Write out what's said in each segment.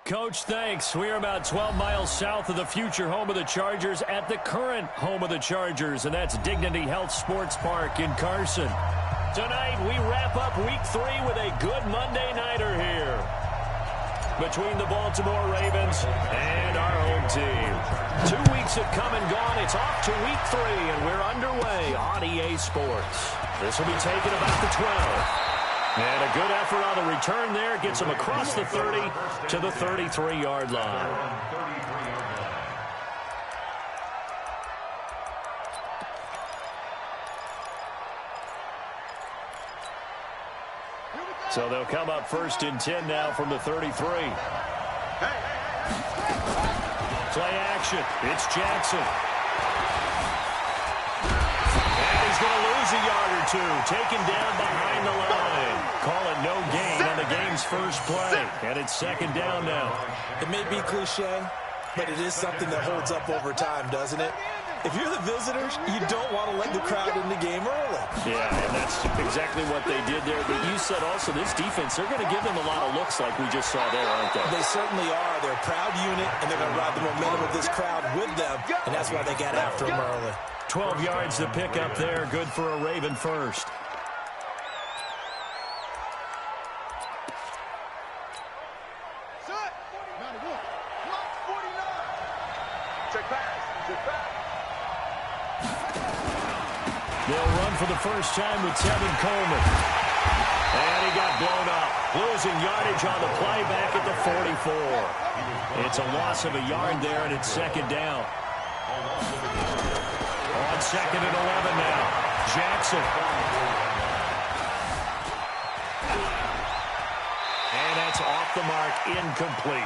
Coach, thanks. We are about 12 miles south of the future home of the Chargers at the current home of the Chargers, and that's Dignity Health Sports Park in Carson. Tonight, we wrap up Week 3 with a good Monday nighter here between the Baltimore Ravens and our home team. 2 weeks have come and gone. It's off to Week 3, and we're underway on EA Sports. This will be taken about the 12. And a good effort on the return there. Gets him across the 30 to the 33-yard line. So they'll come up 1st and 10 now from the 33. Play action. It's Jackson. And he's going to lose a yard or two. Taken down behind the line. Call it no gain on the game's first play. And it's 2nd down now. It may be cliche, but it is something that holds up over time, doesn't it? If you're the visitors, you don't want to let the crowd in the game early. Yeah, and that's exactly what they did there. But you said also this defense, they're going to give them a lot of looks like we just saw there, aren't they? They certainly are. They're a proud unit, and they're going to ride the momentum of this crowd with them, and that's why they got after them early. 12 yards to pick up there. Good for a Raven first. They'll run for the first time with Tevin Coleman. And he got blown up. Losing yardage on the play back at the 44. It's a loss of a yard there, and it's 2nd down. On 2nd and 11 now. Jackson. And that's off the mark, incomplete.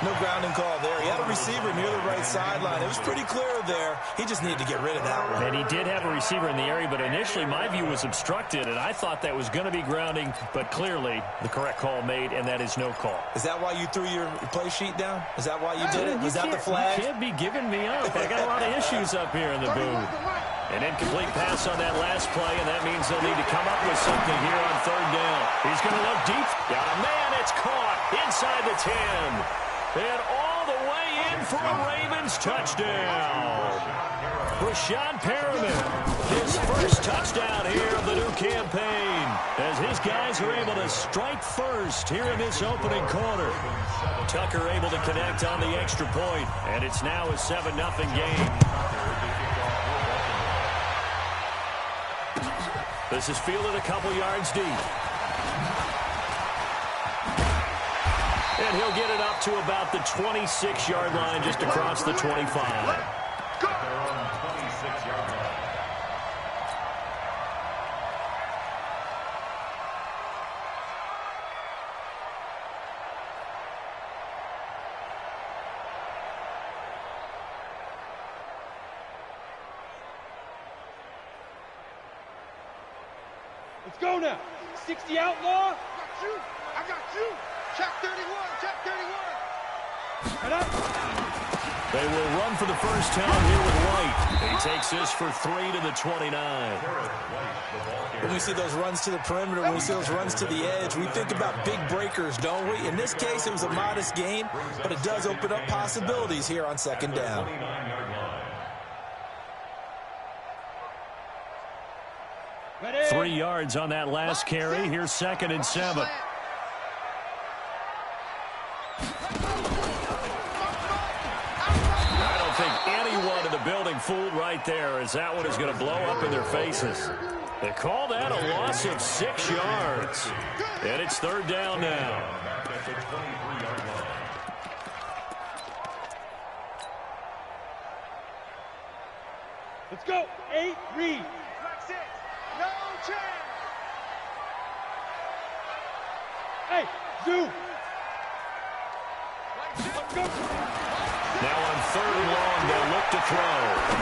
No grounding call there. He had a receiver near the right sideline. It was pretty clear there. He just needed to get rid of that one. And he did have a receiver in the area, but initially my view was obstructed, and I thought that was going to be grounding, but clearly the correct call made, and that is no call. Is that why you threw your play sheet down? Is that why you did it? Was that the flag? You can't be giving me up. I got a lot of issues up here in the booth. An incomplete pass on that last play, and that means they'll need to come up with something here on 3rd down. He's going to look deep. Got a man. It's caught inside the 10. And all the way in for a Ravens touchdown. Rashad Perriman, his first touchdown here of the new campaign, as his guys are able to strike first here in this opening quarter. Tucker able to connect on the extra point, and it's now a 7-0 game. This is fielded a couple yards deep. And he'll get it up to about the 26-yard line, just across the 25. Let's go now. 60 outlaw. I got you. Check 31. Check 31. Head up. They will run for the first time here with White. He takes this for 3 to the 29. When we see those runs to the perimeter, when we see those runs to the edge, we think about big breakers, don't we? In this case, it was a modest gain, but it does open up possibilities here on 2nd down. Ready? 3 yards on that last carry. Here's 2nd and 7. I don't think anyone in the building fooled right there, as that one is going to blow up in their faces. They call that a loss of 6 yards. And it's 3rd down now. Let's go. 8, read. No chance. Hey, Zoo. Let's go. Now on 3rd and long, they'll look to throw.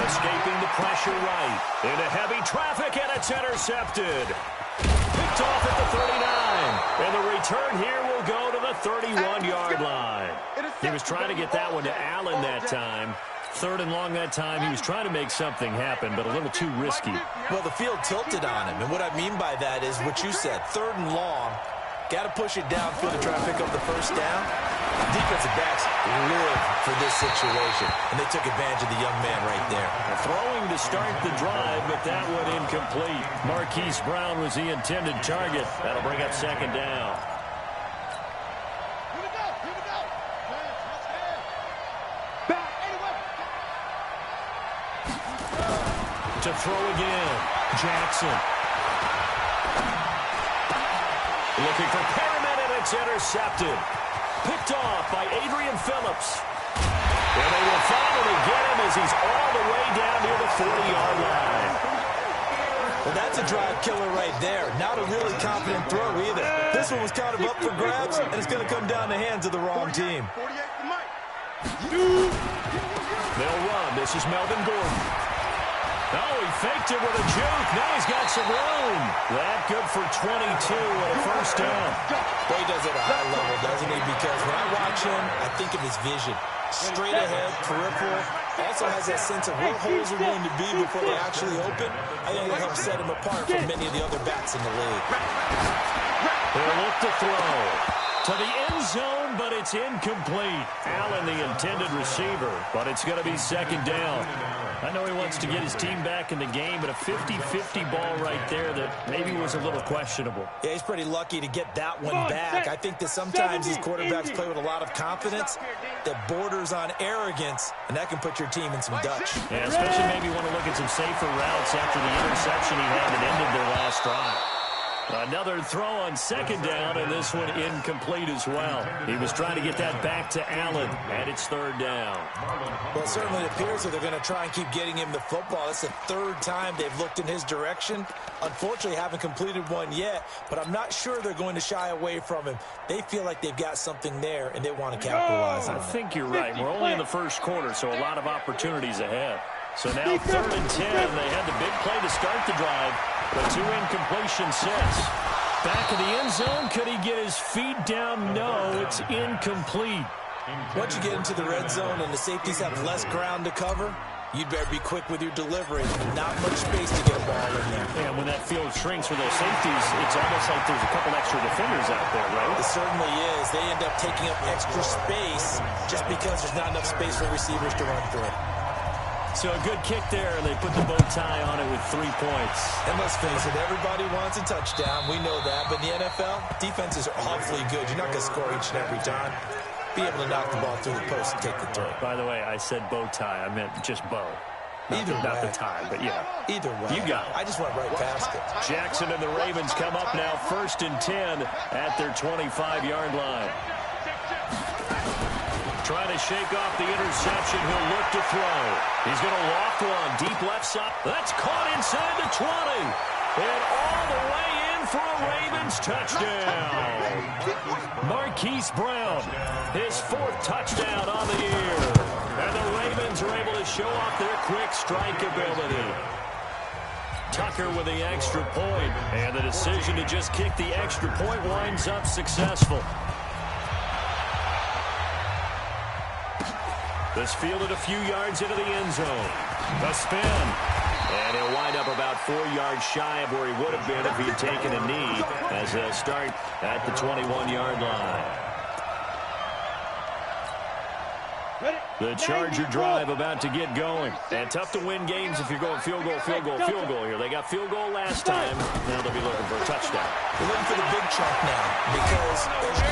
Escaping the pressure right. Into heavy traffic, and it's intercepted. Picked off at the 39. And the return here will go to the 31-yard line. He was trying to get that one to Allen that time. 3rd and long that time. He was trying to make something happen, but a little too risky. Well, the field tilted on him, and what I mean by that is what you said, 3rd and long. Got to push it downfield to try to pick up the first down. Defensive backs live for this situation, and they took advantage of the young man right there. Throwing to start the drive, but that one incomplete. Marquise Brown was the intended target. That'll bring up second down. Here we go. Back, anyway. To throw again. Jackson. Looking for Perriman, and it's intercepted. Picked off by Adrian Phillips. And they will finally get him as he's all the way down near the 40-yard line. Well, that's a drive killer right there. Not a really confident throw either. This one was kind of up for grabs, and it's going to come down the hands of the wrong team. 48 to Mike. They'll run. This is Melvin Gordon. Oh, he faked it with a juke. Now he's got some room. That good for 22 and a first down. Boy, he does it at a high level, doesn't he? Because when I watch him, I think of his vision. Straight ahead, peripheral. Also has that sense of where holes are going to be before they actually open. I think that helps set him apart from many of the other backs in the league. They'll look to throw. To the end zone, but it's incomplete. Allen, the intended receiver, but it's going to be second down. I know he wants to get his team back in the game, but a 50-50 ball right there that maybe was a little questionable. Yeah, he's pretty lucky to get that one back. I think that sometimes these quarterbacks play with a lot of confidence that borders on arrogance, and that can put your team in some Dutch. Yeah, especially maybe want to look at some safer routes after the interception he had that ended their last drive. Another throw on second down, and this one incomplete as well. He was trying to get that back to Allen, and it's third down. Well, it certainly appears that they're going to try and keep getting him the football. It's the third time they've looked in his direction. Unfortunately, haven't completed one yet, but I'm not sure they're going to shy away from him. They feel like they've got something there, and they want to capitalize on it. I think you're right. We're only in the first quarter, so a lot of opportunities ahead. So now 3rd and 10. They had the big play to start the drive, but 2 incompletion sets. Back of the end zone. Could he get his feet down? No, it's incomplete. Once you get into the red zone and the safeties have less ground to cover, you'd better be quick with your delivery. Not much space to get a ball in there. And when that field shrinks for those safeties, it's almost like there's a couple extra defenders out there, right? It certainly is. They end up taking up extra space just because there's not enough space for receivers to run through. So a good kick there, and they put the bow tie on it with 3 points. And let's face it, everybody wants a touchdown. We know that. But in the NFL, defenses are awfully good. You're not going to score each and every time. Be able to knock the ball through the post and take the throw. By the way, I said bow tie. I meant just bow. Not the tie, but yeah. Either way. You got it. I just went right past it. Jackson and the Ravens come up now 1st and 10 at their 25-yard line. Trying to shake off the interception. He'll look to throw. He's going to walk one. Deep left side. That's caught inside the 20. And all the way in for a Ravens touchdown. Marquise Brown, his 4th touchdown on the year. And the Ravens are able to show off their quick strike ability. Tucker with the extra point. And the decision to just kick the extra point winds up successful. This fielded a few yards into the end zone. The spin. And he'll wind up about 4 yards shy of where he would have been if he had taken a knee as they'll start at the 21-yard line. The Charger drive about to get going. And tough to win games if you're going field goal here. They got field goal last time. Now they'll be looking for a touchdown. They're looking for the big chunk now because...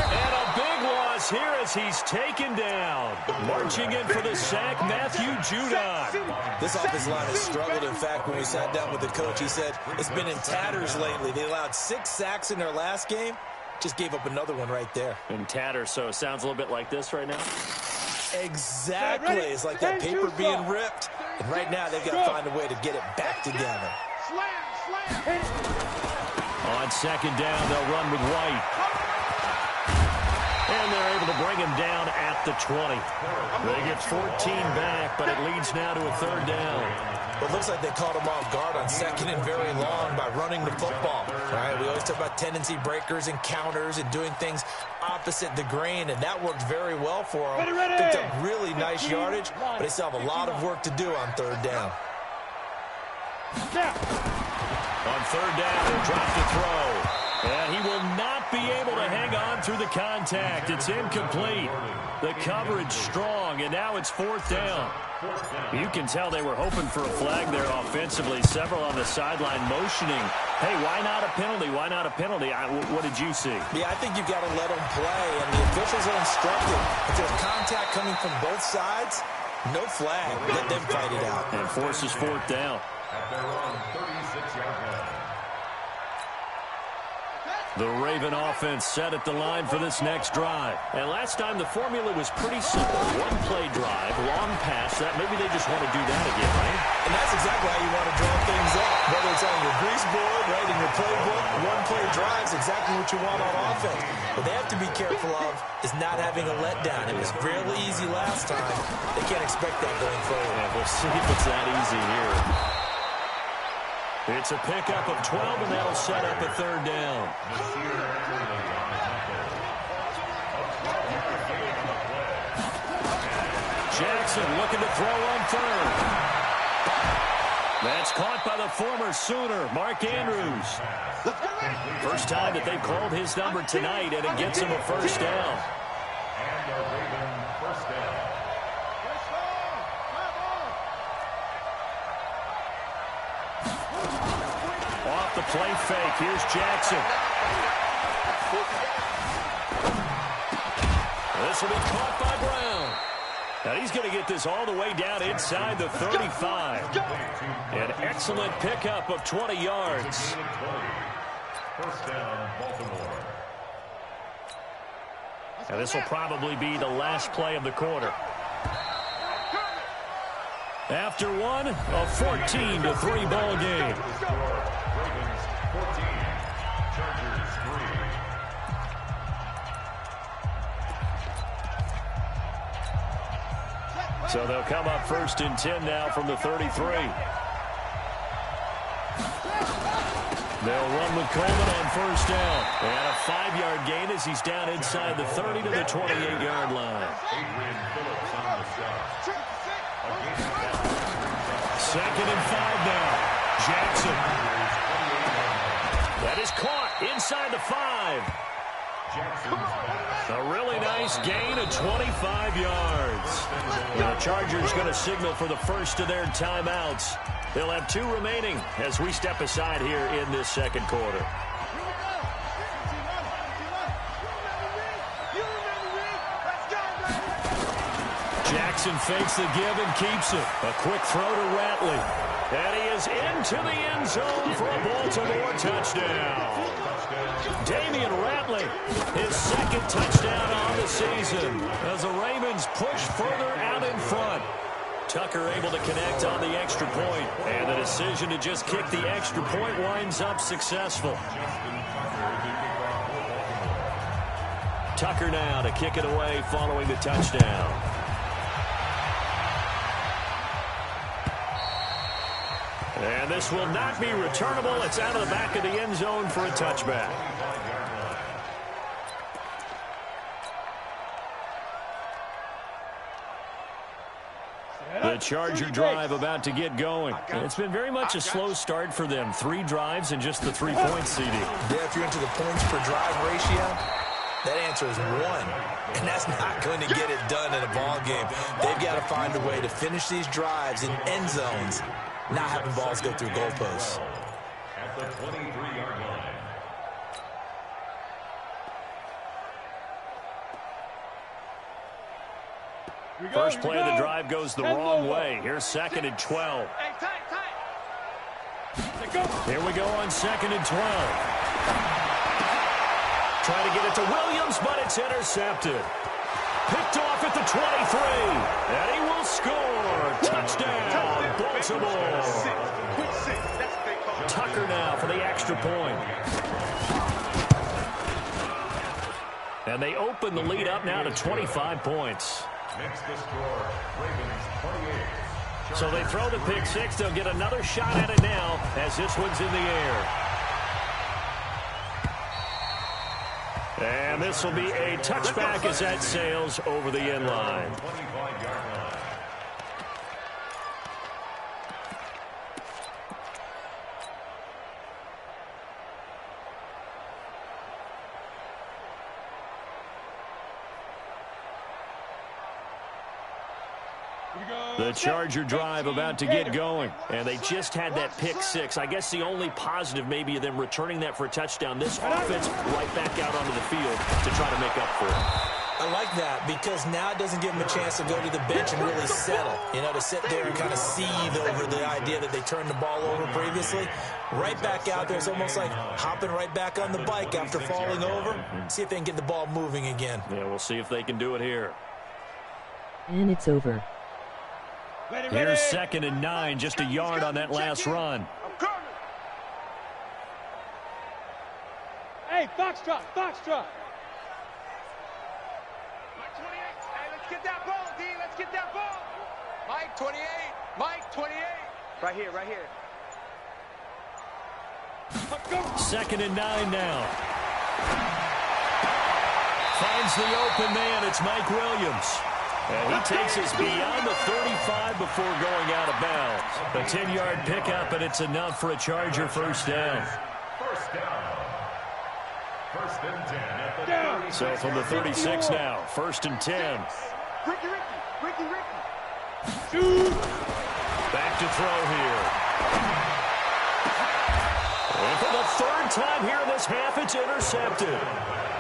And a big loss here as he's taken down. Marching in for the sack, Matthew Judon. This offensive line has struggled. In fact, when we sat down with the coach, he said it's been in tatters lately. They allowed 6 sacks in their last game. Just gave up another one right there. In tatters, so it sounds a little bit like this right now. Exactly. It's like that paper being ripped. And right now, they've got to find a way to get it back together. On second down, they'll run with White. And they're able to bring him down at the 20. They get 14 back, but it leads now to a 3rd down. Well, it looks like they caught him off guard on 2nd and very long by running the football. Right? We always talk about tendency breakers and counters and doing things opposite the grain, and that worked very well for them. Picked up really nice yardage, but they still have a lot of work to do on 3rd down. On 3rd down, he'll drop the throw. And he will not be able to hang on through the contact. It's incomplete. The coverage strong, and now it's 4th down. You can tell they were hoping for a flag there offensively. Several on the sideline motioning, hey, why not a penalty? Why not a penalty? What did you see? Yeah, I think you've got to let them play, and the officials are instructed. If there's contact coming from both sides, no flag. Let them fight it out. And forces 4th down. At their own 36-yard line. The Raven offense set at the line for this next drive. And last time the formula was pretty simple. One-play drive, long pass. That maybe they just want to do that again, right? And that's exactly how you want to draw things up. Whether it's on your grease board, right, in your playbook, one-play drives, exactly what you want on offense. What they have to be careful of is not having a letdown. It was fairly easy last time. They can't expect that going forward. Yeah, we'll see if it's that easy here. It's a pickup of 12, and that'll set up a 3rd down. Jackson looking to throw on 3rd. That's caught by the former Sooner, Mark Andrews. First time that they've called his number tonight, and it gets him a 1st down. And a Raven 1st down. Off the play fake. Here's Jackson. This will be caught by Brown. Now he's going to get this all the way down inside the 35. An excellent pickup of 20 yards. 1st down, Baltimore. Now this will probably be the last play of the quarter. After one, a 14-3 ball game. Ravens 14, Chargers 3. So they'll come up 1st and 10 now from the 33. They'll run with Coleman on 1st down. And a 5-yard gain as he's down inside the 30 to the 28-yard line. Adrian Phillips on the stop. 2nd and 5 now. Jackson. That is caught inside the 5. A really nice gain of 25 yards. The Chargers going to signal for the first of their timeouts. They'll have 2 remaining as we step aside here in this 2nd quarter. Jackson fakes the give and keeps it. A quick throw to Ratley. And he is into the end zone for a Baltimore touchdown. Damian Ratley, his 2nd touchdown on the season as the Ravens push further out in front. Tucker able to connect on the extra point, and the decision to just kick the extra point winds up successful. Tucker now to kick it away following the touchdown. And this will not be returnable. It's out of the back of the end zone for a touchback. The Charger drive about to get going. And it's been very much a slow start for them. 3 drives and just the 3-point CD. Yeah, if you're into the points per drive ratio, that answer is 1. And that's not going to get it done in a ball game. They've got to find a way to finish these drives in end zones, not having balls go through goalposts. At the 23-yard line. First play of the drive goes the wrong way. Here's 2nd and 12. Here we go on 2nd and 12. Try to get it to Williams, but it's intercepted. Picked off at the 23. And he will score. Touchdown, Baltimore. Tucker now for the extra point. And they open the lead up now to 25 points. Makes the score Ravens 28. So they throw the pick 6. They'll get another shot at it now as this one's in the air. And this will be a touchback as that sails over the end line. 25-yard line. The Charger drive about to get going. And they just had that pick six. I guess the only positive maybe of them returning that for a touchdown. This offense right back out onto the field to try to make up for it. I like that because now it doesn't give them a chance to go to the bench and really settle, to sit there and kind of seethe over the idea that they turned the ball over previously. Right back out there. It's almost like hopping right back on the bike after falling over. See if they can get the ball moving again. Yeah, we'll see if they can do it here. And it's over. Here's 2nd and 9, just a yard on that last run. Hey, Foxtrot, Foxtrot. Get that ball, D. Let's get that ball. Mike, 28. Mike, 28. Right here, right here. 2nd and 9 now. Finds the open man. It's Mike Williams. And he takes us beyond the 35 before going out of bounds. A 10-yard pickup, and it's enough for a Charger first down. First down. 1st and 10 at the 36. So from the 36 now, 1st and 10. Ricky. Shoot. Back to throw here. And for the 3rd time here in this half, it's intercepted.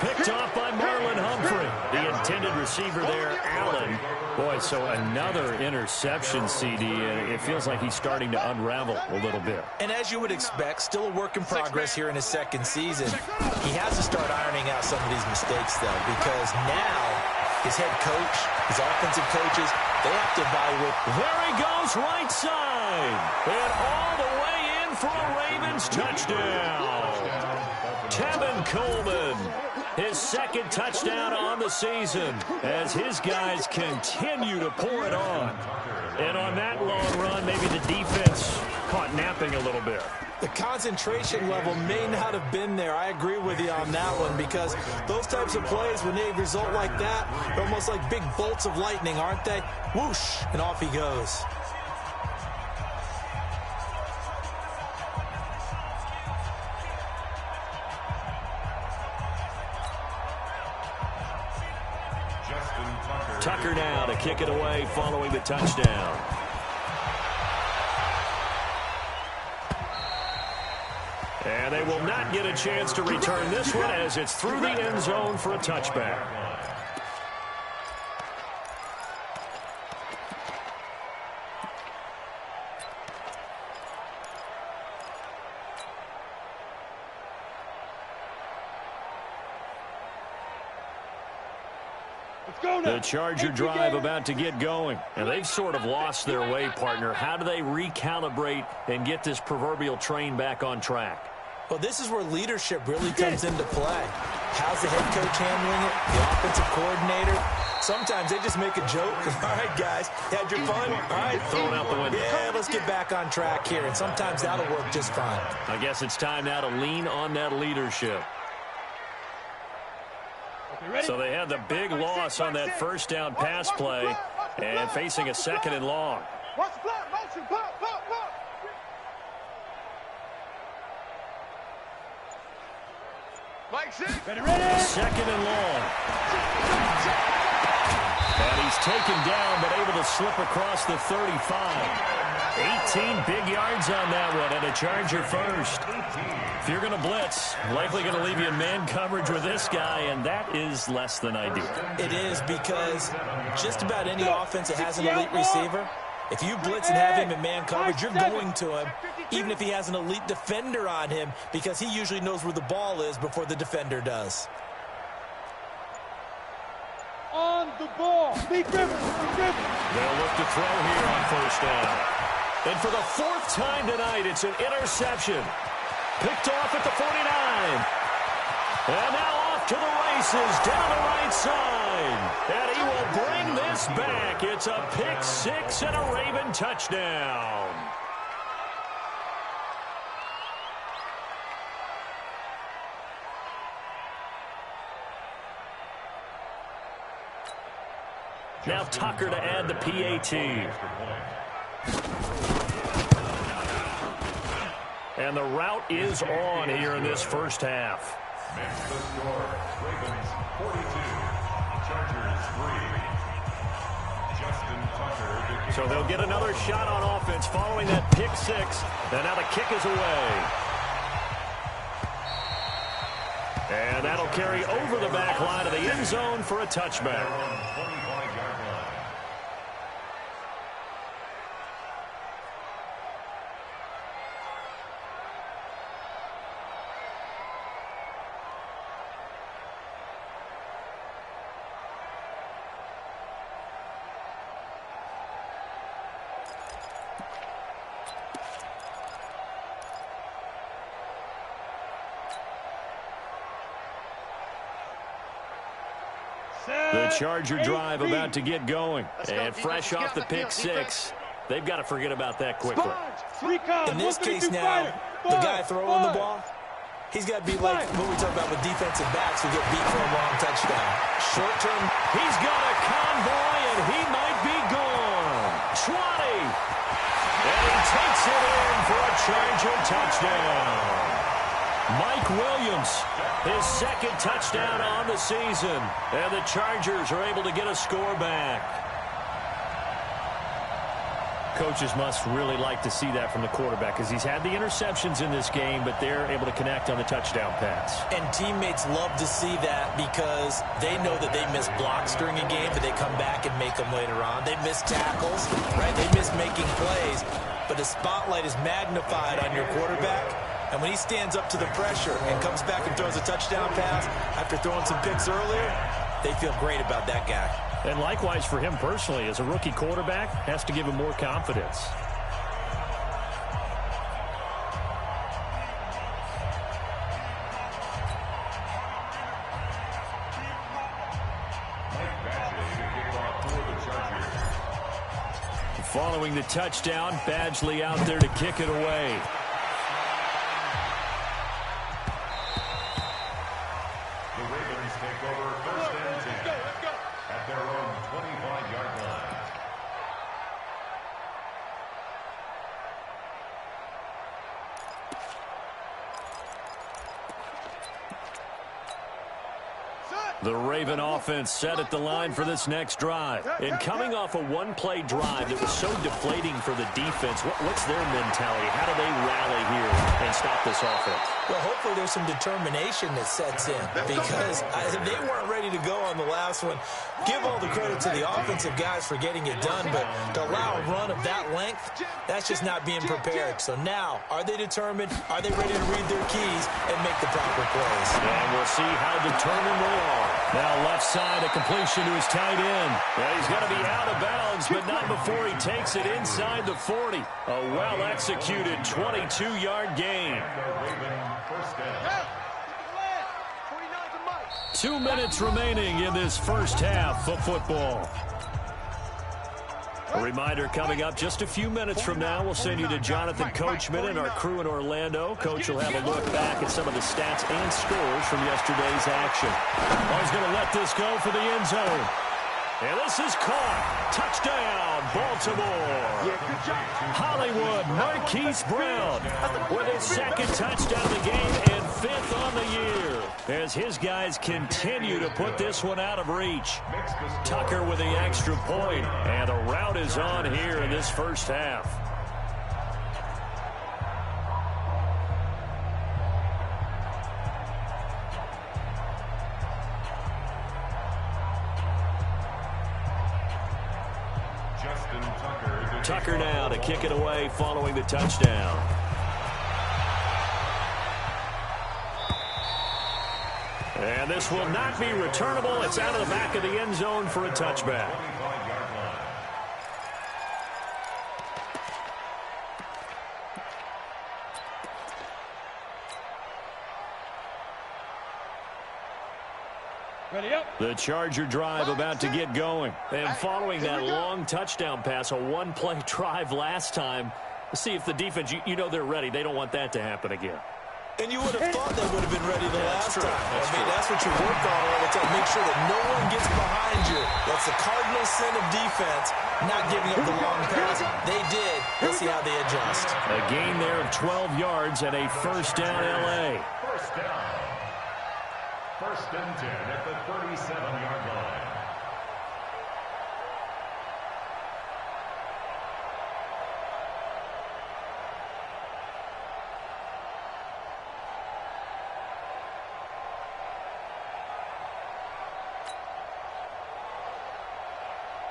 Picked off by Marlon Humphrey. The intended receiver there, Allen. Boy, so another interception, CD, and it feels like he's starting to unravel a little bit. And as you would expect, still a work in progress here in his 2nd season. He has to start ironing out some of these mistakes, though, because now his head coach, his offensive coaches, they have to evaluate. There he goes, right side. And all the way in for a Ravens touchdown. Tevin Coleman, his 2nd touchdown on the season as his guys continue to pour it on. And on that long run, maybe the defense caught napping a little bit. The concentration level may not have been there. I agree with you on that one because those types of plays, when they result like that, they're almost like big bolts of lightning, aren't they? Whoosh, and off he goes. Tucker now to kick it away following the touchdown. And they will not get a chance to return this one as it's through the end zone for a touchback. The Charger drive about to get going. And they've sort of lost their way, partner. How do they recalibrate and get this proverbial train back on track? Well, this is where leadership really comes into play. How's the head coach handling it? The offensive coordinator? Sometimes they just make a joke. All right, guys, had your fun? All right, throw it out the window. Yeah, let's get back on track here. And sometimes that'll work just fine. I guess it's time now to lean on that leadership. So they had the big loss on that 1st down pass play and facing a 2nd and long. Watch the block, motion, pop. Mike, ready. 2nd and long. And he's taken down but able to slip across the 35. 18 big yards on that one and a Charger first. If you're going to blitz, likely going to leave you in man coverage with this guy, and that is less than ideal. It is because just about any offense that has an elite receiver, if you blitz and have him in man coverage, you're going to him, even if he has an elite defender on him, because he usually knows where the ball is before the defender does. On the ball. Big Rivers. They'll look to throw here on 1st down. And for the 4th time tonight, it's an interception. Picked off at the 49. And now off to the races down the right side. And he will bring this back. It's a pick 6 and a Raven touchdown. Now Tucker to add the PAT. And the route is on here in this 1st half. Makes the score. Ravens 42, Chargers 3. Justin Tucker. So they'll get another shot on offense following that pick six. And now the kick is away. And that'll carry over the back line of the end zone for a touchback. The Charger drive about to get going. And fresh off the pick six, they've got to forget about that quickly. In this case now, the guy throwing the ball, he's got to be like what we talk about with defensive backs who get beat for a long touchdown. Short term, he's got a convoy, and he might be gone. 20. And he takes it in for a Charger touchdown. Mike Williams, his second touchdown on the season. And the Chargers are able to get a score back. Coaches must really like to see that from the quarterback because he's had the interceptions in this game, but they're able to connect on the touchdown pass. And teammates love to see that because they know that they miss blocks during a game, but they come back and make them later on. They miss tackles, right? They miss making plays, but the spotlight is magnified on your quarterback. And when he stands up to the pressure and comes back and throws a touchdown pass after throwing some picks earlier, they feel great about that guy. And likewise for him personally, as a rookie quarterback, has to give him more confidence. Following the touchdown, Badgley out there to kick it away. The Raven offense set at the line for this next drive. And coming off a one-play drive that was so deflating for the defense, what's their mentality? How do they rally here and stop this offense? Well, hopefully there's some determination that sets in because they weren't ready to go on the last one. Give all the credit to the offensive guys for getting it done, but to allow a run of that length, that's just not being prepared. So now, are they determined? Are they ready to read their keys and make the proper plays? And we'll see how determined they are. Now left side, a completion to his tight end. Well, he's going to be out of bounds, but not before he takes it inside the 40. A well-executed 22-yard gain. 2 minutes remaining in this first half of football. A reminder coming up just a few minutes from now, we'll send you to Jonathan Coachman and our crew in Orlando. Coach will have a look back at some of the stats and scores from yesterday's action. He's going to let this go for the end zone. And this is caught. Touchdown, Baltimore. Hollywood Marquise Brown with his second touchdown of the game and fifth on the year, as his guys continue to put this one out of reach. Tucker with the extra point, and the route is on here in this first half. Tucker now to kick it away following the touchdown. And this will not be returnable. It's out of the back of the end zone for a touchback. The Charger drive about to get going. And following that long touchdown pass, a one-play drive last time, let's see if the defense, you know they're ready. They don't want that to happen again. And you would have thought they would have been ready the last time. That's what you work on all the time. Make sure that no one gets behind you. That's the cardinal sin of defense, not giving up the long pass. They did. Let's see how they adjust. A gain there of 12 yards and a first down L.A. First down. First and 10 at the 37-yard line.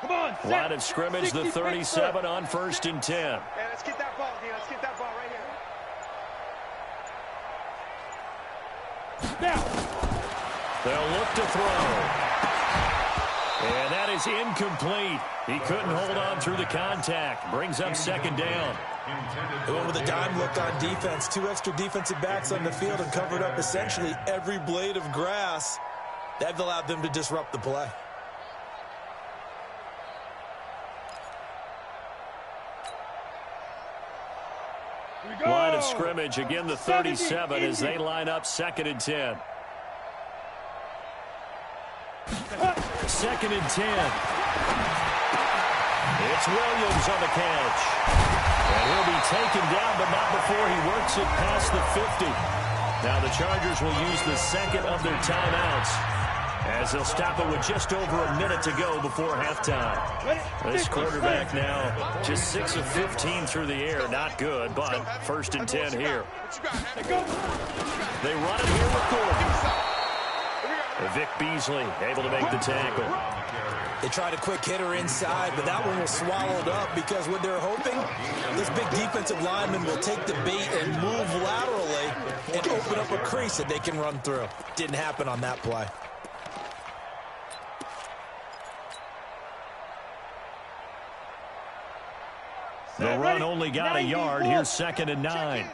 Come on, set. Line of scrimmage, the 37 on 1st and 10. Hey, let's get that ball, Dean. Let's get that ball right here. Now. They'll look to throw. And that is incomplete. He couldn't hold on through the contact. Brings up 2nd down. They went with a dime look on defense. 2 extra defensive backs on the field and covered up essentially every blade of grass. That allowed them to disrupt the play. Line of scrimmage, again the 37 as they line up 2nd and 10. 2nd and 10. It's Williams on the catch. And he'll be taken down, but not before he works it past the 50. Now the Chargers will use the 2nd of their timeouts as they'll stop it with just over a minute to go before halftime. This quarterback now just 6 of 15 through the air. Not good, but 1st and 10 here. They run it here with Gordon. Vic Beasley able to make the tackle. They tried a quick hitter inside, but that one was swallowed up because what they're hoping, this big defensive lineman will take the bait and move laterally and open up a crease that they can run through. Didn't happen on that play. The run only got a yard. Here's 2nd and 9.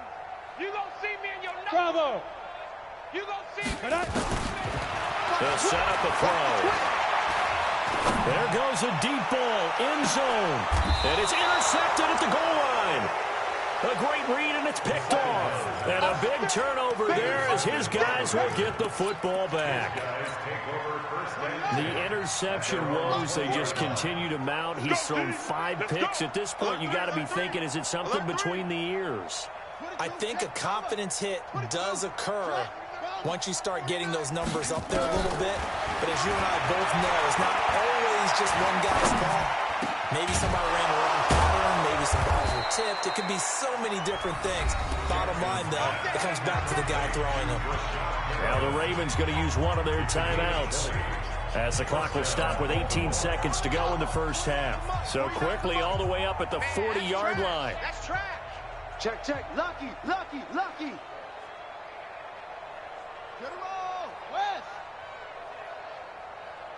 You gonna see me in your nose. Bravo. You gonna see me. They'll set up a throw. There goes a deep ball, end zone. And it's intercepted at the goal line. A great read, and it's picked off. And a big turnover there as his guys will get the football back. The interception woes, they just continue to mount. He's thrown 5 picks. At this point, you got to be thinking, is it something between the ears? I think a confidence hit does occur once you start getting those numbers up there a little bit. But as you and I both know, it's not always just one guy's fault. Maybe somebody ran the wrong pattern. Maybe some balls were tipped. It could be so many different things. Bottom line, though, it comes back to the guy throwing them. Now the Ravens going to use one of their timeouts as the clock will stop with 18 seconds to go in the first half. So quickly all the way up at the 40-yard line. That's trash. Check, check. Lucky, lucky, lucky. Get him all. West.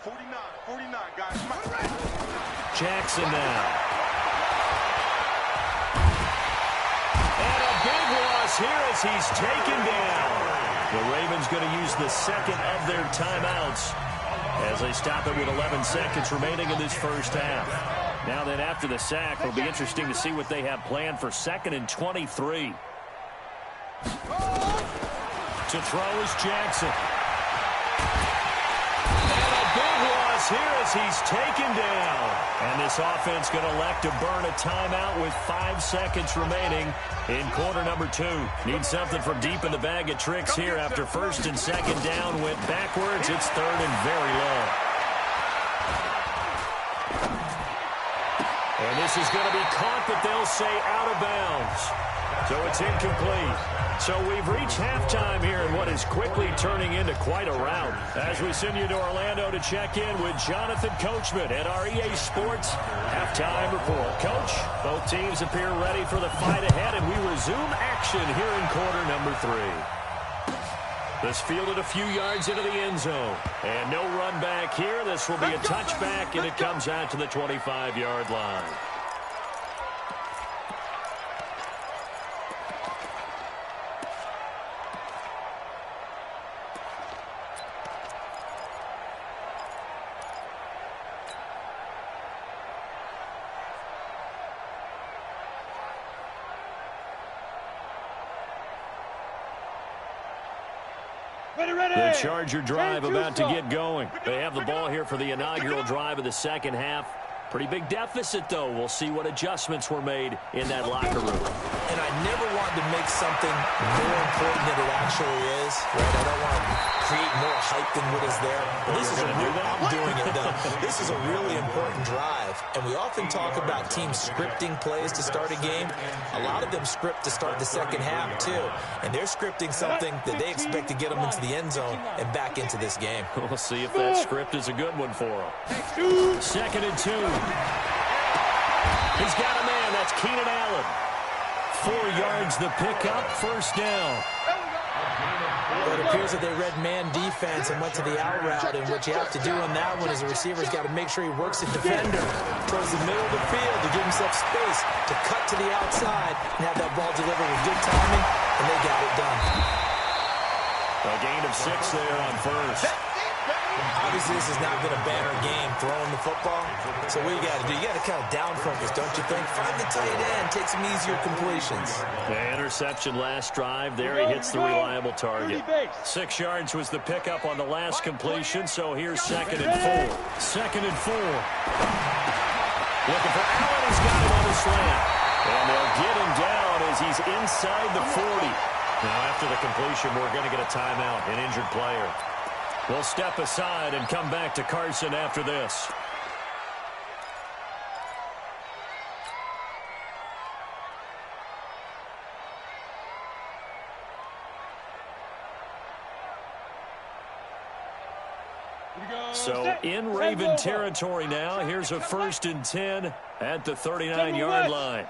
49, guys. Jackson now. And a big loss here as he's taken down. The Ravens going to use the 2nd of their timeouts as they stop it with 11 seconds remaining in this first half. Now then, after the sack, it'll be interesting to see what they have planned for 2nd and 23. To throw is Jackson. And a big loss here as he's taken down. And this offense going to elect to burn a timeout with 5 seconds remaining in quarter number 2. Need something from deep in the bag of tricks here after 1st and 2nd down. Went backwards. It's 3rd and very long. And this is going to be caught, but they'll say out of bounds. So it's incomplete. So we've reached halftime here in what is quickly turning into quite a rout. As we send you to Orlando to check in with Jonathan Coachman at our EA Sports Halftime Report. Coach, both teams appear ready for the fight ahead, and we resume action here in quarter number 3. This fielded a few yards into the end zone. And no run back here. This will be a touchback, and it comes out to the 25-yard line. The Charger drive about to get going. They have the ball here for the inaugural drive of the second half. Pretty big deficit, though. We'll see what adjustments were made in that locker room. And I never want trying to make something more important than it actually is. Right? I don't want to create more hype than what is there. But this is I'm doing it, though. This is a really important drive. And we often talk about teams scripting plays to start a game. A lot of them script to start the second half, too. And they're scripting something that they expect to get them into the end zone and back into this game. We'll see if that script is a good one for them. 2nd and 2. He's got a man. That's Keenan Allen. 4 yards the pickup, 1st down. Well, it appears that they read man defense and went to the out route, and what you have to do on that one is the receiver's got to make sure he works the defender towards the middle of the field to give himself space to cut to the outside and have that ball delivered with good timing, and they got it done. A gain of 6 there on 1st. Obviously, this has not been a banner game throwing the football. So what you got to do, you got to kind of down focus, don't you think? Find the tight end, take some easier completions. The interception last drive. There he hits the reliable target. 6 yards was the pickup on the last completion, so here's 2nd and 4. 2nd and 4. Looking for Allen. He's got him on the slant. And they'll get him down as he's inside the 40. Now, after the completion, we're going to get a timeout, an injured player. We'll step aside and come back to Carson after this. So in Raven territory now. Here's a 1st and 10 at the 39-yard line.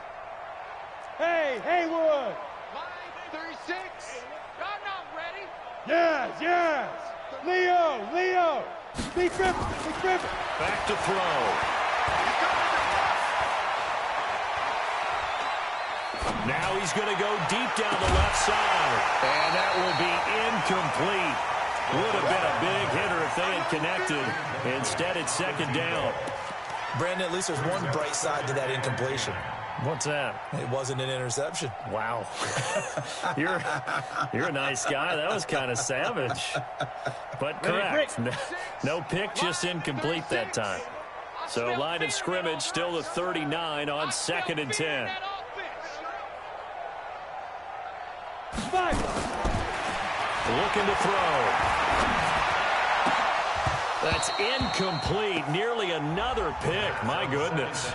Hey, Haywood. Line 36. Y'all not ready? Yes, yes. Leo. Big Griffin. Back to throw. Now he's going to go deep down the left side. And that will be incomplete. Would have been a big hitter if they had connected. Instead, it's 2nd down. Brandon, at least there's one bright side to that incompletion. What's that? It wasn't an interception. Wow. You're a nice guy. That was kind of savage. But correct. No pick, just incomplete that time. So line of scrimmage, still the 39 on 2nd and 10. Looking to throw. That's incomplete. Nearly another pick. My goodness.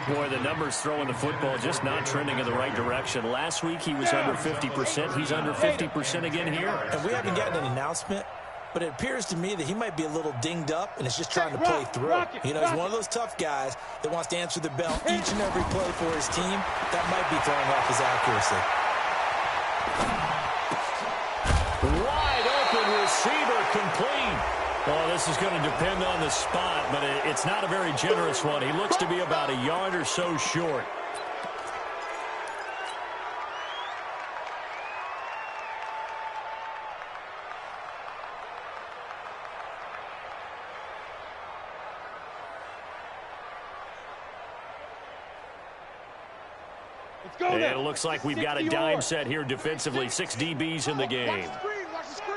Boy, the numbers throwing the football just not trending in the right direction. Last week he was under 50%. He's under 50% again here. And we haven't gotten an announcement, but it appears to me that he might be a little dinged up and is just trying to play through. You know, he's one of those tough guys that wants to answer the bell each and every play for his team. That might be throwing off his accuracy. Wide open receiver, complete. Well, this is going to depend on the spot, but it's not a very generous one. He looks to be about a yard or so short. And it looks like we've got a dime set here defensively. 6 DBs in the game. Watch the screen.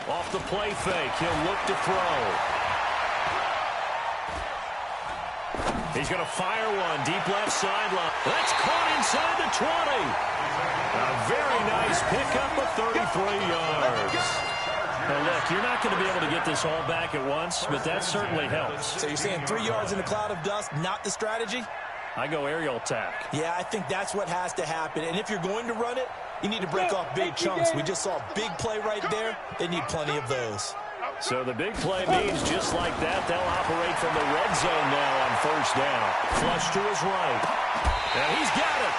Off the play fake, he'll look to throw. He's going to fire one, deep left sideline. That's caught inside the 20. A very nice pickup of 33 yards. Now look, you're not going to be able to get this all back at once, but that certainly helps. So you're saying 3 yards in a cloud of dust, not the strategy? I go aerial attack. Yeah, I think that's what has to happen. And if you're going to run it, you need to break off big chunks. We just saw a big play right there. They need plenty of those. So the big play means just like that, they'll operate from the red zone now on 1st down. Flush to his right. And he's got it.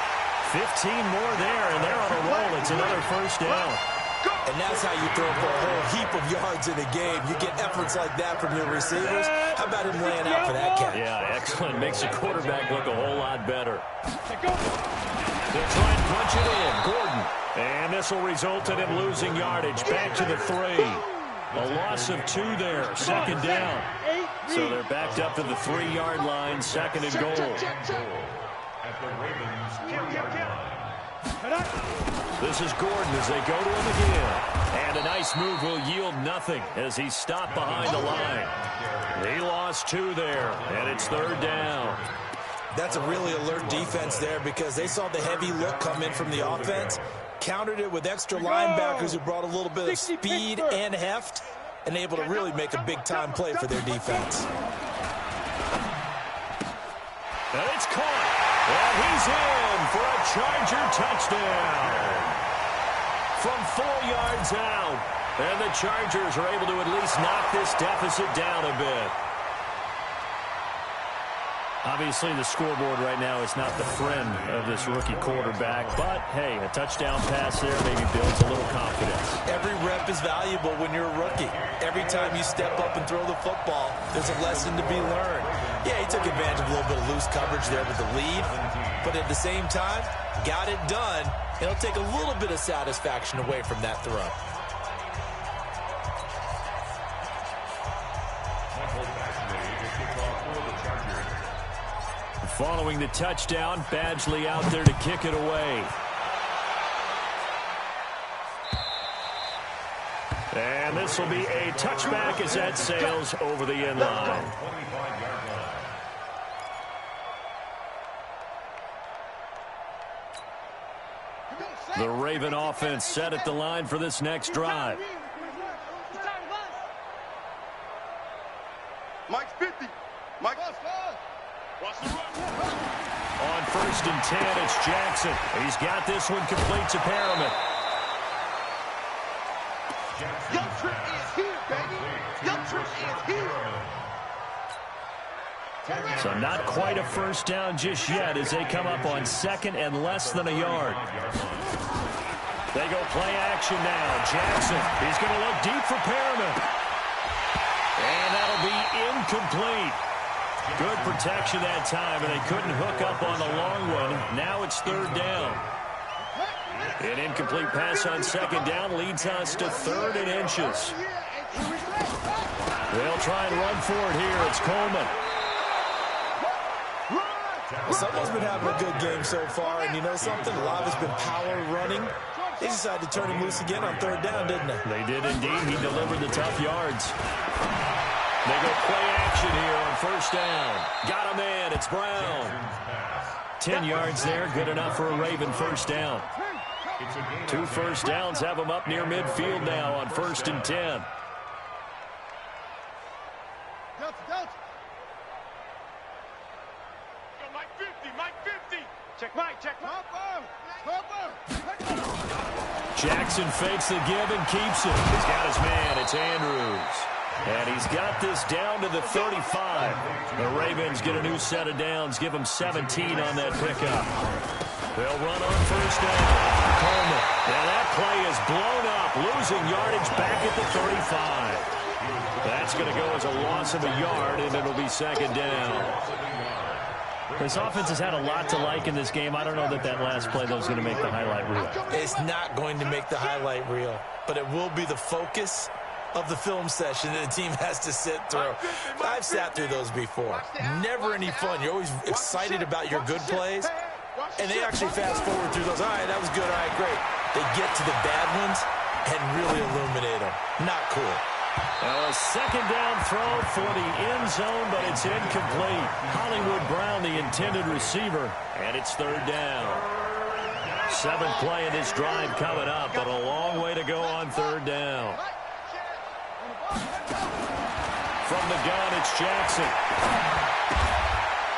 15 more there, and they're on a roll. It's another 1st down. And that's how you throw for a whole heap of yards in a game. You get efforts like that from your receivers. How about him laying out for that catch? Yeah, excellent. Makes the quarterback look a whole lot better. They'll try and punch it in. Gordon. And this will result in him losing yardage. Back to the 3. A loss of 2 there. 2nd down. So they're backed up to the 3-yard line. 2nd and goal. At the Ravens 3-yard line. This is Gordon as they go to him again. And a nice move will yield nothing as he's stopped behind the line. He lost 2 there, and it's 3rd down. That's a really alert defense there because they saw the heavy look come in from the offense, countered it with extra linebackers who brought a little bit of speed and heft, and able to really make a big-time play for their defense. And it's caught. And he's in for a Charger touchdown. From 4 yards out. And the Chargers are able to at least knock this deficit down a bit. Obviously, the scoreboard right now is not the friend of this rookie quarterback. But, hey, a touchdown pass there maybe builds a little confidence. Every rep is valuable when you're a rookie. Every time you step up and throw the football, there's a lesson to be learned. Yeah, he took advantage of a little bit of loose coverage there with the lead. But at the same time, got it done. It'll take a little bit of satisfaction away from that throw. Following the touchdown, Badgley out there to kick it away. And this will be a touchback as that sails over the end line. The Raven offense set at the line for this next drive. Mike's 50. Mike. On 1st and 10, it's Jackson. He's got this one complete to Perriman. Young Trip is here, baby. Young Trip is here. So not quite a first down just yet as they come up on 2nd and less than a yard. They go play action now. Jackson, he's going to look deep for Perriman. And that'll be incomplete. Good protection that time, and they couldn't hook up on the long one. Now it's 3rd down. An incomplete pass on 2nd down leads us to 3rd and inches. They'll try and run for it here. It's Coleman. Well, someone's been having a good game so far, and you know something? A lot has been power running. They decided to turn him loose again on 3rd down, didn't they? They did indeed. He delivered the tough yards. They go play action here on 1st down. Got a man. It's Brown. 10 yards there. Good enough for a Raven 1st down. 2 first downs have them up near midfield now on 1st and 10. Mike 50. Mike 50. Check Mike. Check Mike. Jackson fakes the give and keeps it. He's got his man. It's Andrews. And he's got this down to the 35. The Ravens get a new set of downs. Give them 17 on that pickup. They'll run on 1st down. Coleman. And that play is blown up. Losing yardage back at the 35. That's going to go as a loss of a yard, and it'll be 2nd down. This offense has had a lot to like in this game. I don't know that last play, though, is going to make the highlight reel. It's not going to make the highlight reel, but it will be the focus of the film session that the team has to sit through. I've sat through those before. Never any fun. You're always excited about your good plays, and they actually fast forward through those. All right, that was good. All right, great. They get to the bad ones and really illuminate them. Not cool. Now a 2nd down throw for the end zone, but it's incomplete. Hollywood Brown, the intended receiver, and it's 3rd down. 7th play of this drive coming up, but a long way to go on 3rd down. From the gun, it's Jackson.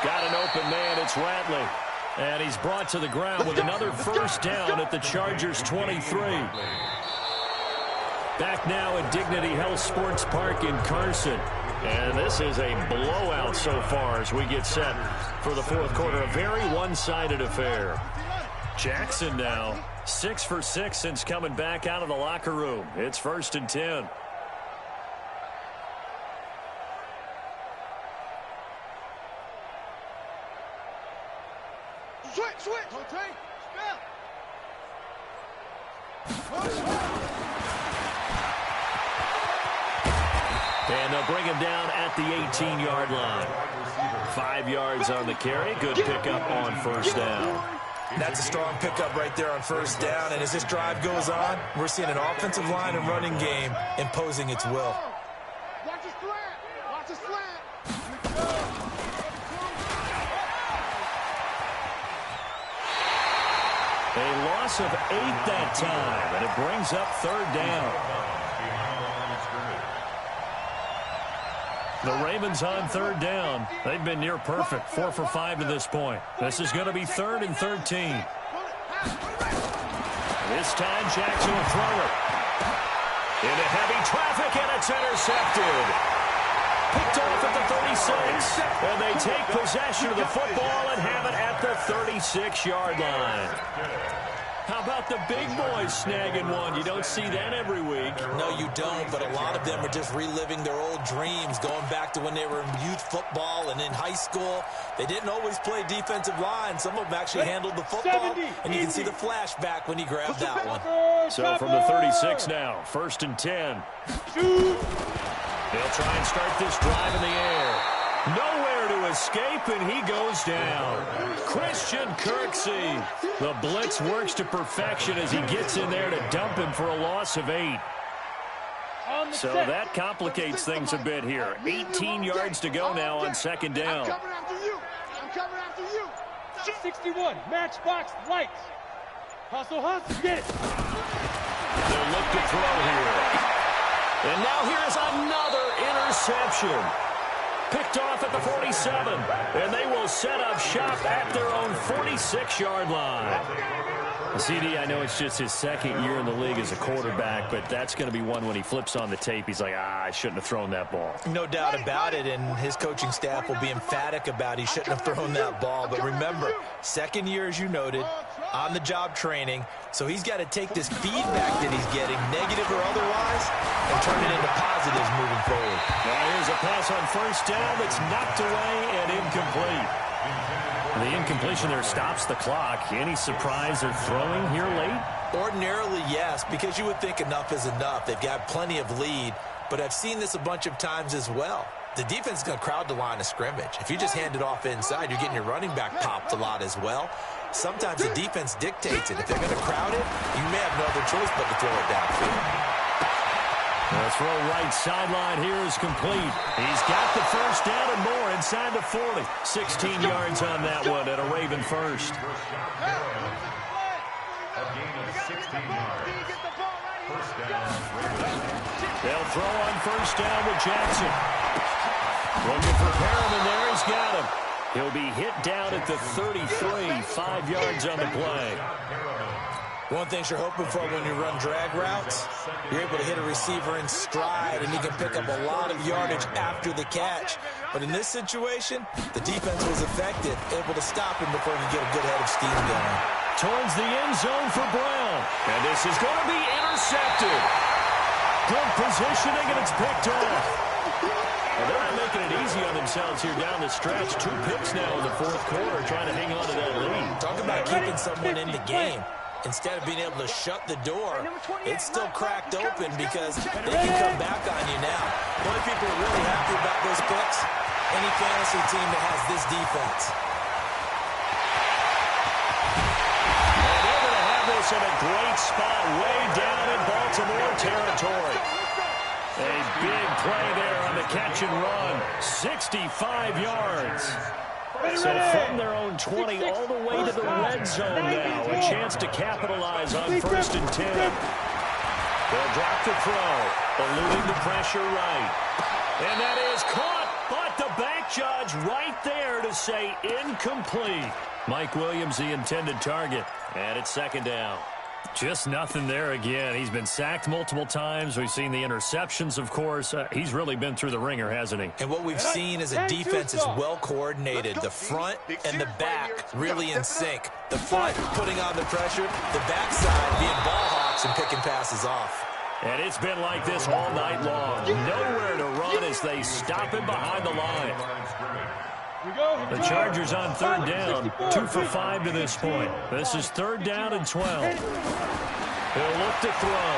Got an open man, it's Ratley. And he's brought to the ground with another 1st down at the Chargers' 23. Back now at Dignity Health Sports Park in Carson. And this is a blowout so far as we get set for the 4th quarter. A very one-sided affair. Jackson now 6 for 6 since coming back out of the locker room. It's 1st and 10. Switch. Rotate. And they'll bring him down at the 18-yard line. 5 yards on the carry. Good pickup on 1st down. That's a strong pickup right there on 1st down. And as this drive goes on, we're seeing an offensive line and running game imposing its will. Watch his slant. A loss of 8 that time, and it brings up third down. The Ravens on third down. They've been near perfect, 4 for 5 to this point. This is going to be 3rd and 13. This time Jackson will throw it. Into heavy traffic, and it's intercepted. Picked off at the 36. And they take possession of the football and have it at the 36-yard line. How about the big boys snagging one? You don't see that every week. No, you don't, but a lot of them are just reliving their old dreams, going back to when they were in youth football and in high school. They didn't always play defensive line. Some of them actually handled the football, and you can see the flashback when he grabbed that one. So from the 36 now, 1st and 10. They'll try and start this drive in the air. Nowhere to escape, and he goes down. Christian Kirksey. The blitz works to perfection as he gets in there to dump him for a loss of 8. So that complicates things a bit here. 18 yards to go now on 2nd down. I'm coming after you. 61, matchbox lights. Hustle, get it. They'll look to throw here. And now here's another interception. Picked off at the 47, and they will set up shop at their own 46-yard line. CD, I know it's just his 2nd year in the league as a quarterback, but that's going to be one when he flips on the tape. He's like, I shouldn't have thrown that ball. No doubt about it, and his coaching staff will be emphatic about he shouldn't have thrown that ball. But remember, 2nd year, as you noted, on-the-job training, so he's got to take this feedback that he's getting, negative or otherwise, and turn it into positives moving forward. Now here's a pass on 1st down that's knocked away and incomplete. The incompletion there stops the clock. Any surprise they're throwing here late? Ordinarily, yes, because you would think enough is enough. They've got plenty of lead, but I've seen this a bunch of times as well. The defense is going to crowd the line of scrimmage. If you just hand it off inside, you're getting your running back popped a lot as well. Sometimes the defense dictates it. If they're going to crowd it, you may have no other choice but to throw it downfield. The throw right sideline here is complete. He's got the 1st down and more inside the 40. 16 yards on that one at a Raven first. A gain of 16 yards. 1st down, Ravens. They'll throw on 1st down with Jackson. Looking for Perriman there. He's got him. He'll be hit down at the 33, 5 yards on the play. One thing you're hoping for when you run drag routes, you're able to hit a receiver in stride, and he can pick up a lot of yardage after the catch. But in this situation, the defense was effective, able to stop him before he could get a good head of steam going. Towards the end zone for Brown. And this is going to be intercepted. Good positioning, and it's picked off. Well, they're not making it easy on themselves here down the stretch. 2 picks now in the 4th quarter, trying to hang on to that lead. Talk about keeping someone in the game. Instead of being able to shut the door, it's still cracked open because they can come back on you now. The only people who are really happy about those picks, any fantasy team that has this defense. And they're going to have this in a great spot way down in Baltimore territory. A big play there on the catch and run. 65 yards. So from their own 20 all the way to the red zone now. A chance to capitalize on 1st and 10. They'll drop the throw. Eluding the pressure right. And that is caught. But the back judge right there to say incomplete. Mike Williams, the intended target. And it's 2nd down. Just nothing there again. He's been sacked multiple times. We've seen the interceptions, of course. He's really been through the ringer, hasn't he? And what we've seen is a defense is well coordinated. The front and the back really in sync. The front putting on the pressure, the backside being ball hawks and picking passes off. And it's been like this all night long. Nowhere to run as they stop him behind the line. The Chargers on 3rd down, 2 for 5 to this point. This is 3rd down and 12. He'll look to throw.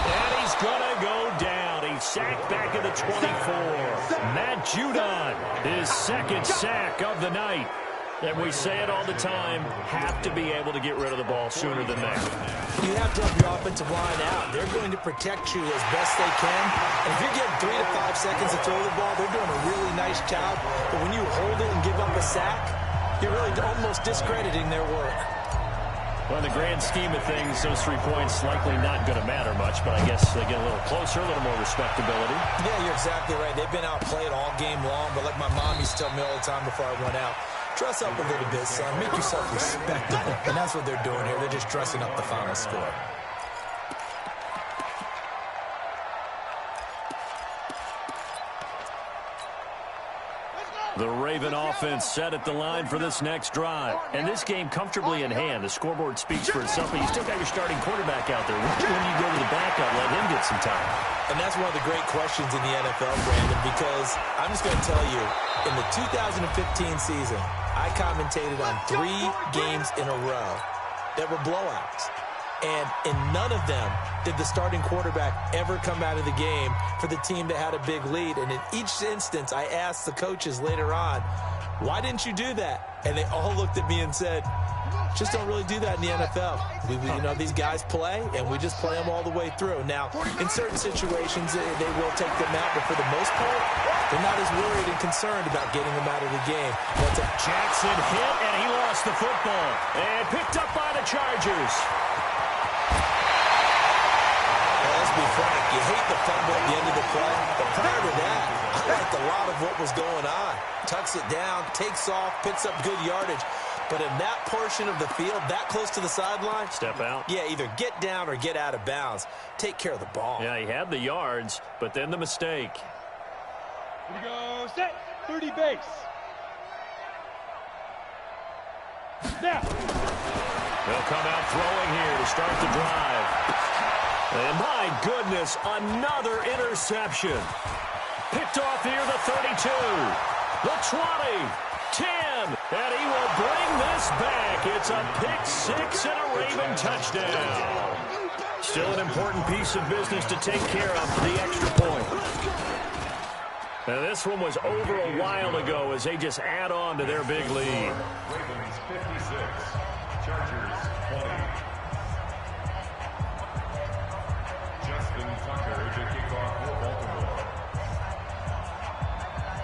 And he's going to go down. He's sacked back at the 24. Matt Judon, his 2nd sack of the night. And we say it all the time, have to be able to get rid of the ball sooner than that. You have to help your offensive line out. They're going to protect you as best they can. And if you're getting 3 to 5 seconds to throw the ball, they're doing a really nice job. But when you hold it and give up a sack, you're really almost discrediting their work. Well, in the grand scheme of things, those 3 points likely not going to matter much, but I guess they get a little closer, a little more respectability. Yeah, you're exactly right. They've been outplayed all game long, but like my mom used to tell me all the time before I went out, dress up a little bit, son. Make yourself respectable. And that's what they're doing here. They're just dressing up the final score. The Raven offense set at the line for this next drive. And this game comfortably in hand. The scoreboard speaks for itself, but you still got your starting quarterback out there. When do you go to the backup, let him get some time? And that's one of the great questions in the NFL, Brandon, because I'm just going to tell you, in the 2015 season, I commentated on 3 games in a row that were blowouts. And in none of them did the starting quarterback ever come out of the game for the team that had a big lead. And in each instance, I asked the coaches later on, why didn't you do that? And they all looked at me and said, just don't really do that in the NFL. These guys play, and we just play them all the way through. Now, in certain situations, they will take them out, but for the most part, they're not as worried and concerned about getting them out of the game. Jackson hit, and he lost the football. And picked up by the Chargers. Let's be frank, you hate the fumble at the end of the play, but prior to that, I liked a lot of what was going on. Tucks it down, takes off, picks up good yardage. But in that portion of the field, that close to the sideline, step out. Yeah, either get down or get out of bounds. Take care of the ball. Yeah, he had the yards, but then the mistake. Here we go, set, 30 base. Now. They'll come out throwing here to start the drive. And my goodness, another interception. Picked off here, the 32, the 20, 10, and he will bring this back. It's a pick 6 and a Raven touchdown. Still an important piece of business to take care of for the extra point. Now this one was over a while ago as they just add on to their big lead. Ravens 56, Chargers 20.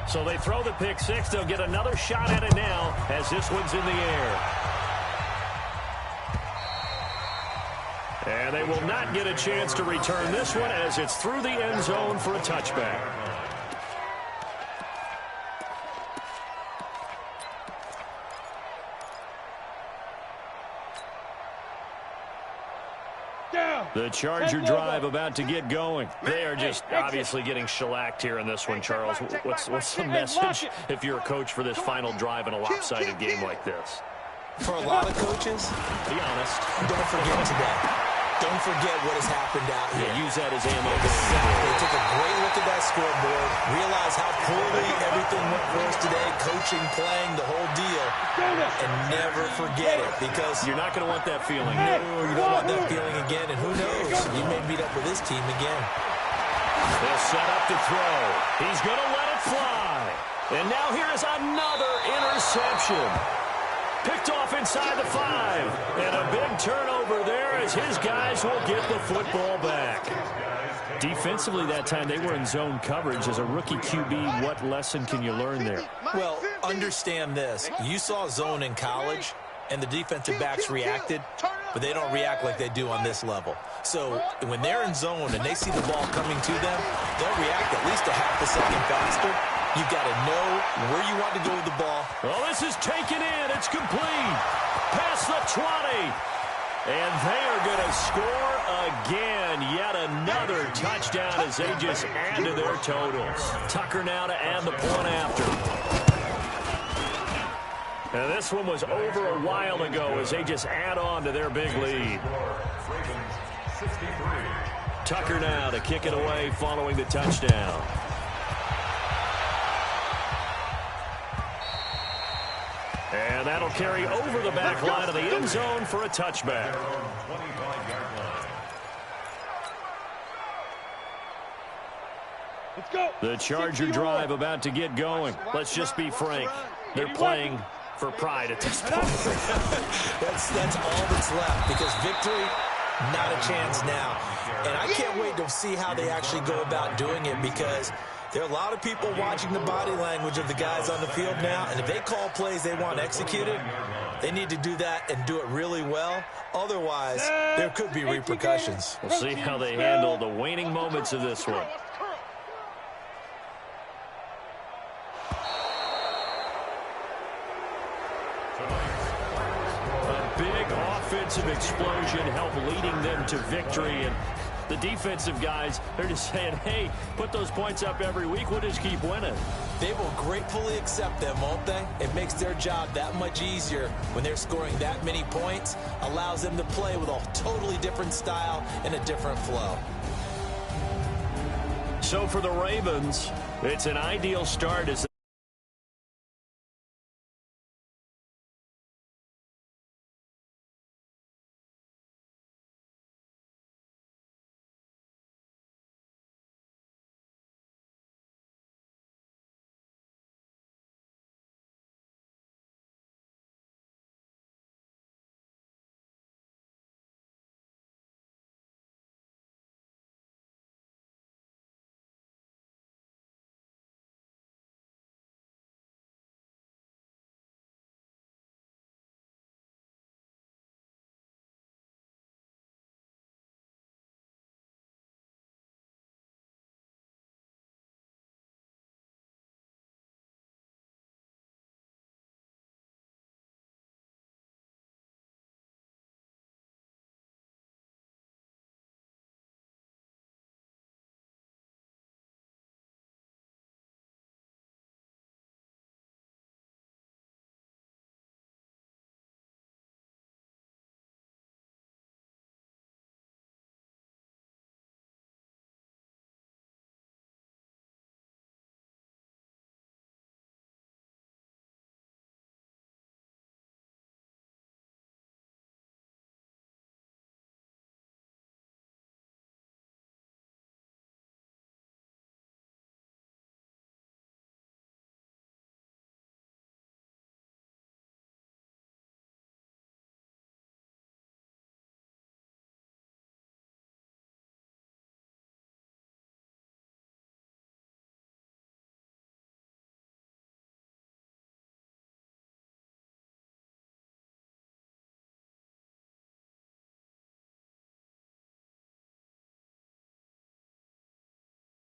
So they throw the pick 6. They'll get another shot at it now as this one's in the air. And they will not get a chance to return this one as it's through the end zone for a touchback. The Charger drive about to get going. They are just obviously getting shellacked here in this one, Charles. What's the message if you're a coach for this final drive in a lopsided game like this? For a lot of coaches, be honest, don't forget today. Don't forget what has happened out here. Yeah, use that as ammo. Exactly. Take a great look at that scoreboard. Realize how poorly everything went for us today. Coaching, playing, the whole deal. And never forget it, because you're not going to want that feeling. No, you don't want that feeling again. And who knows? You may meet up with this team again. They'll set up to throw. He's going to let it fly. And now here is another interception. Picked off inside the 5. And a big turnover there as his guys will get the football back. Defensively that time, they were in zone coverage. As a rookie QB, what lesson can you learn there? Well, understand this. You saw zone in college, and the defensive backs reacted, but they don't react like they do on this level. So when they're in zone and they see the ball coming to them, they'll react at least a half a second faster. You've got to know where you want to go with the ball. Well, this is taken in. It's complete. Past the 20. And they are going to score again. Yet another touchdown as they just add to their totals. Tucker now to add the point after. And this one was over a while ago as they just add on to their big lead. Tucker now to kick it away following the touchdown. And that'll carry over the back line of the end zone for a touchback. Let's go. The Charger drive about to get going. Let's just be frank. They're playing for pride at this point. That's all that's left, because victory, not a chance now. And I can't wait to see how they actually go about doing it, because There are a lot of people watching the body language of the guys on the field now, and if they call plays they want executed, they need to do that and do it really well. Otherwise, there could be repercussions. We'll see how they handle the waning moments of this one. A big offensive explosion helped leading them to victory, and the defensive guys, they're just saying, hey, put those points up every week. We'll just keep winning. They will gratefully accept them, won't they? It makes their job that much easier when they're scoring that many points. Allows them to play with a totally different style and a different flow. So for the Ravens, it's an ideal start as